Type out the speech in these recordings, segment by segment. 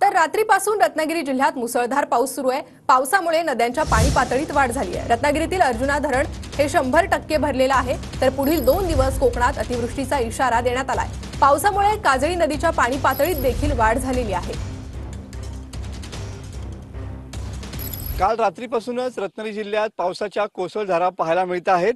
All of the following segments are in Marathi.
तर रात्रीपासून रत्नागिरी जिल्ह्यात मुसळधार पाऊस सुरू आहे। पावसामुळे नद्यांच्या पाणी पातळीत वाढ झाली आहे। रत्नागिरीतील अर्जुना धरण हे 100% भरलेलं आहे, तर पुढील 2 दिवस कोकणात अतिवृष्टीचा इशारा देण्यात आलाय। पावसामुळे काजळी नदीच्या पाणी पातळीत देखील वाढ झालेली आहे। काल रात्रीपासूनच रत्नागिरी जिल्ह्यात पावसाच्या कोसळधारा पाहायला मिळत आहेत।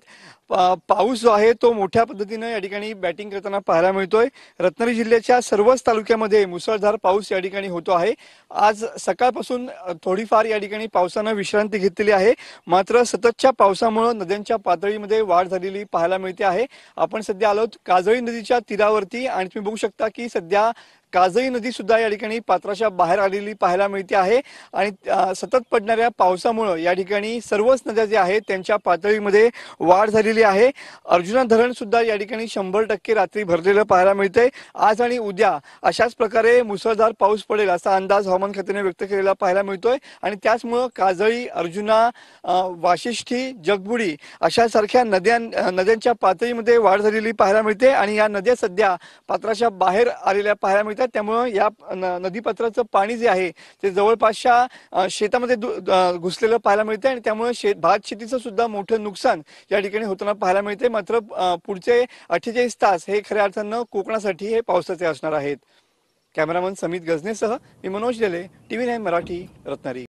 पाऊस जो आहे तो मोठ्या पद्धतीने या ठिकाणी बॅटिंग करताना पाहायला मिळतोय। रत्नागिरी जिल्ह्याच्या सर्वच तालुक्यामध्ये मुसळधार पाऊस या ठिकाणी होतो आहे। आज सकाळपासून थोडीफार या ठिकाणी पावसाने विश्रांती घेतलेली आहे, मात्र सततच्या पावसामुळे नद्यांच्या पातळीमध्ये वाढ झालेली पाहायला मिळते आहे। आपण सध्या आलोत काजळी नदीच्या तीरावरती आणि तुम्ही बघू शकता की सध्या काजळी नदी सुद्धा या ठिकाणी पात्राच्या बाहेर आलेली पाहायला मिळते आहे आणि सतत पडणाऱ्या पावसामुळे या ठिकाणी सर्वच नद्या ज्या आहेत त्यांच्या पातळीमध्ये वाढ झालेली आहे। अर्जुना धरण सुद्धा या ठिकाणी 100% रात्री भरलेलं पाहायला मिळतंय। आज आणि उद्या अशाच प्रकारे मुसळधार पाऊस पडेल असा अंदाज हवामान खात्याने व्यक्त केलेला पाहायला मिळतोय आणि त्याचमुळे काजळी, अर्जुना, वाशिष्ठी, जगबुडी अशा सारख्या नद्यांच्या पातळीमध्ये वाढ झालेली पाहायला मिळते आणि या नद्या सध्या पात्राच्या बाहेर आलेल्या पाहायला मिळतात। त्यामुळे या नदीपात्राचं पाणी जे आहे ते जवळपासच्या शेतामध्ये घुसलेलं पाहायला मिळते आणि त्यामुळे भात शेतीचं सुद्धा मोठं नुकसान या ठिकाणी होताना पाहायला मिळते। मात्र पुढचे 48 तास हे खऱ्या अर्थानं कोकणासाठी हे पावसाचे असणार आहेत। कॅमेरामन समित गजनेसह मी मनोज डेले, TV9 मराठी, रत्नागिरी।